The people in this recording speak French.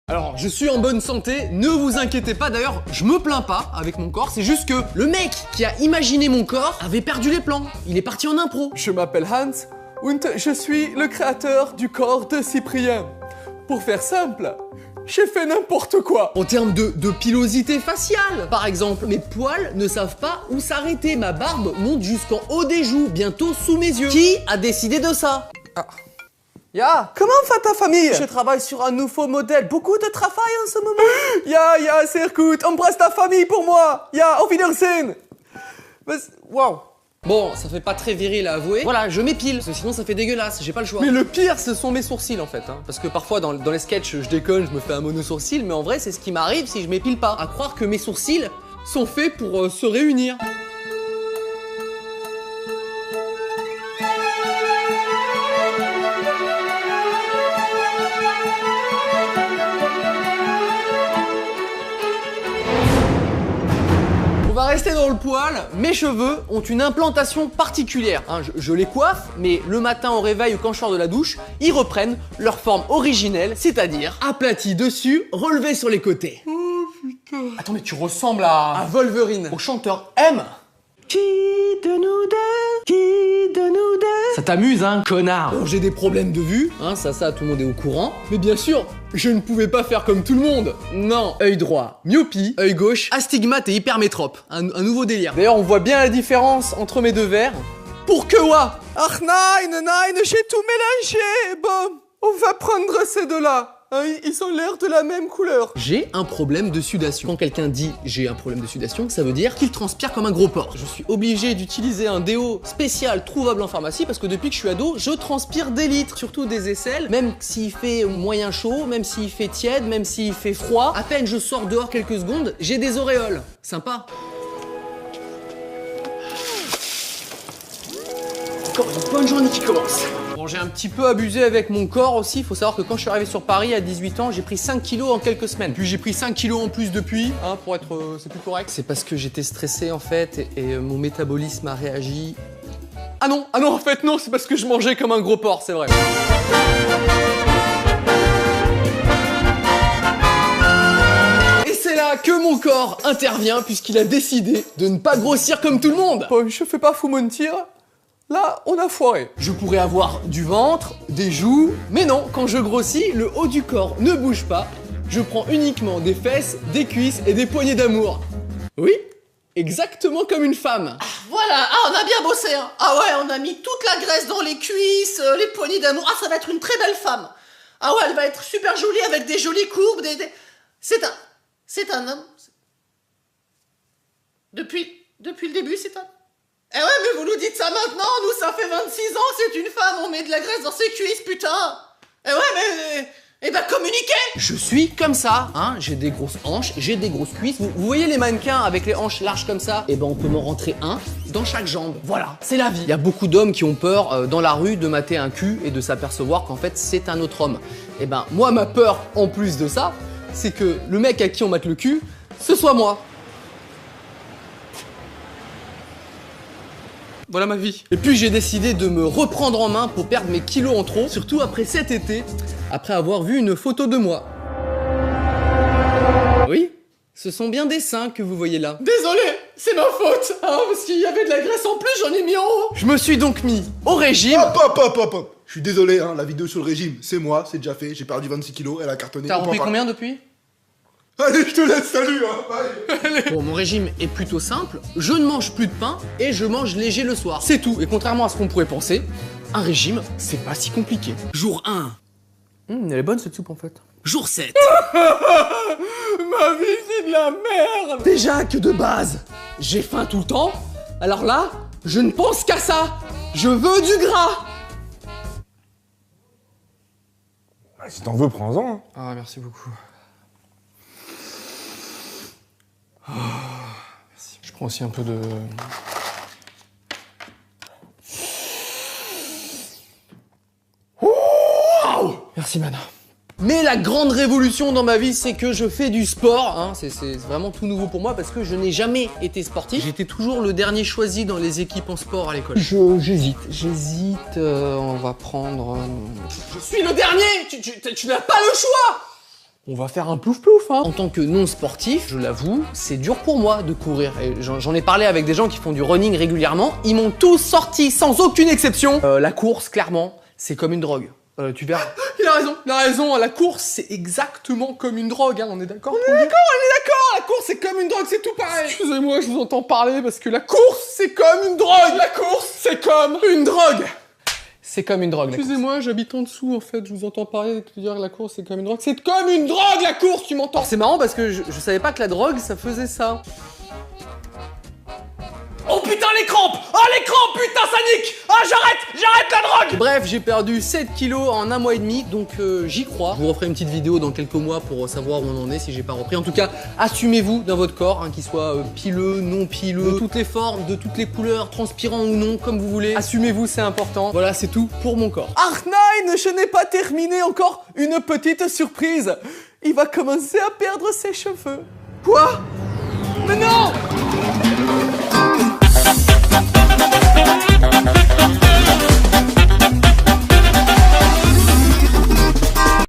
Alors, je suis en bonne santé, ne vous inquiétez pas, d'ailleurs, je me plains pas avec mon corps, c'est juste que le mec qui a imaginé mon corps avait perdu les plans. Il est parti en impro. Je m'appelle Hans und je suis le créateur du corps de Cyprien. Pour faire simple, j'ai fait n'importe quoi. En termes de pilosité faciale, par exemple, mes poils ne savent pas où s'arrêter. Ma barbe monte jusqu'en haut des joues, bientôt sous mes yeux. Qui a décidé de ça? Ja, comment va ta famille? Je travaille sur un nouveau modèle. Beaucoup de travail en ce moment. Ja, sehr gut. Embrasse ta famille pour moi. Ja, auf Wiedersehen. Waouh. Bon, ça fait pas très viril à avouer. Voilà, je m'épile, parce que sinon ça fait dégueulasse, j'ai pas le choix. Mais le pire, ce sont mes sourcils en fait. Parce que parfois dans les sketchs, je déconne, je me fais un mono-sourcil, mais en vrai, c'est ce qui m'arrive si je m'épile pas. À croire que mes sourcils sont faits pour se réunir. On va rester dans le poil, mes cheveux ont une implantation particulière. Hein, je les coiffe, mais le matin au réveil ou quand je sors de la douche, ils reprennent leur forme originelle, c'est-à-dire aplatis dessus, relevés sur les côtés. Oh putain. Attends, mais tu ressembles à Wolverine, au chanteur M. Qui de nous deux? Qui de nous deux? Ça t'amuse, hein, connard? Bon, j'ai des problèmes de vue, hein, ça, tout le monde est au courant. Mais bien sûr, je ne pouvais pas faire comme tout le monde. Non, œil droit, myopie, œil gauche, astigmate et hypermétrope. Un nouveau délire. D'ailleurs, on voit bien la différence entre mes deux verres. Pour que quoi? Ach nein, j'ai tout mélangé. Bon, on va prendre ces deux-là. Hein, ils ont l'air de la même couleur. J'ai un problème de sudation. Quand quelqu'un dit j'ai un problème de sudation, ça veut dire qu'il transpire comme un gros porc. Je suis obligé d'utiliser un déo spécial trouvable en pharmacie parce que depuis que je suis ado, je transpire des litres, surtout des aisselles. Même s'il fait moyen chaud, même s'il fait tiède, même s'il fait froid, à peine je sors dehors quelques secondes, j'ai des auréoles. Sympa. Encore une bonne journée qui commence. Bon, j'ai un petit peu abusé avec mon corps aussi. Faut savoir que quand je suis arrivé sur Paris à 18 ans, j'ai pris 5 kilos en quelques semaines. Puis j'ai pris 5 kilos en plus depuis, hein, pour être... c'est plus correct. C'est parce que j'étais stressé en fait et mon métabolisme a réagi. Ah non, en fait non, c'est parce que je mangeais comme un gros porc, c'est vrai. Et c'est là que mon corps intervient puisqu'il a décidé de ne pas grossir comme tout le monde. Bon, je fais pas fou mentir. Là, on a foiré. Je pourrais avoir du ventre, des joues, mais non, quand je grossis, le haut du corps ne bouge pas. Je prends uniquement des fesses, des cuisses et des poignées d'amour. Oui, exactement comme une femme. Voilà, on a bien bossé, hein. Ah ouais, on a mis toute la graisse dans les cuisses, les poignées d'amour. Ah, ça va être une très belle femme. Ah ouais, elle va être super jolie avec des jolies courbes, C'est un homme. Depuis le début, c'est un... Eh ouais, mais vous nous dites ça maintenant, nous ça fait 26 ans, c'est une femme, on met de la graisse dans ses cuisses, putain. Eh ouais, mais... Eh ben communiquez. Je suis comme ça, hein, j'ai des grosses hanches, j'ai des grosses cuisses. Vous voyez les mannequins avec les hanches larges comme ça? Eh ben on peut m'en rentrer un dans chaque jambe. Voilà, c'est la vie. Il y a beaucoup d'hommes qui ont peur dans la rue de mater un cul et de s'apercevoir qu'en fait c'est un autre homme. Eh ben moi ma peur en plus de ça, c'est que le mec à qui on mate le cul, ce soit moi. Voilà ma vie. Et puis j'ai décidé de me reprendre en main pour perdre mes kilos en trop, surtout après cet été, après avoir vu une photo de moi. Oui, ce sont bien des seins que vous voyez là. Désolé, c'est ma faute, hein, parce qu'il y avait de la graisse en plus, j'en ai mis en haut. Je me suis donc mis au régime. Hop. Je suis désolé, hein, la vidéo sur le régime, c'est moi, c'est déjà fait, j'ai perdu 26 kilos, elle a cartonné. T'as repris combien depuis? Allez, je te laisse, salut, hein, bye. Bon, mon régime est plutôt simple, je ne mange plus de pain et je mange léger le soir. C'est tout, et contrairement à ce qu'on pourrait penser, un régime, c'est pas si compliqué. Jour 1. Elle est bonne cette soupe en fait. Jour 7. Ma vie, c'est de la merde. Déjà que de base, j'ai faim tout le temps, alors là, je ne pense qu'à ça. Je veux du gras. Si t'en veux, prends-en. Hein. Ah, merci beaucoup. Oh, merci. Je prends aussi un peu de... Wow. Merci Mana. Mais la grande révolution dans ma vie, c'est que je fais du sport. Hein. C'est vraiment tout nouveau pour moi parce que je n'ai jamais été sportif. J'étais toujours le dernier choisi dans les équipes en sport à l'école. J'hésite. On va prendre... Je suis le dernier. Tu n'as pas le choix. On va faire un plouf-plouf, hein. En tant que non-sportif, je l'avoue, c'est dur pour moi de courir. Et j'en ai parlé avec des gens qui font du running régulièrement. Ils m'ont tous sorti, sans aucune exception. La course, clairement, c'est comme une drogue. Tu verras. Il a raison, la course, c'est exactement comme une drogue, hein, on est d'accord? On est d'accord, la course, c'est comme une drogue, c'est tout pareil. Excusez-moi, je vous entends parler parce que la course, c'est comme une drogue. La course, c'est comme une drogue. C'est comme une drogue, la course. Excusez-moi, j'habite en dessous, en fait, je vous entends parler de dire la course, c'est comme une drogue. C'est comme une drogue, la course, tu m'entends? C'est marrant parce que je savais pas que la drogue, ça faisait ça. Oh putain, les crampes! Ah, les crampes, putain, ça nique! Ah, j'arrête la drogue! Bref, j'ai perdu 7 kilos en un mois et demi, donc j'y crois. Je vous referai une petite vidéo dans quelques mois pour savoir où on en est si j'ai pas repris. En tout cas, assumez-vous dans votre corps, hein, qu'il soit pileux, non pileux, de toutes les formes, de toutes les couleurs, transpirant ou non, comme vous voulez. Assumez-vous, c'est important. Voilà, c'est tout pour mon corps. Arnheim, je n'ai pas terminé encore une petite surprise. Il va commencer à perdre ses cheveux. Quoi?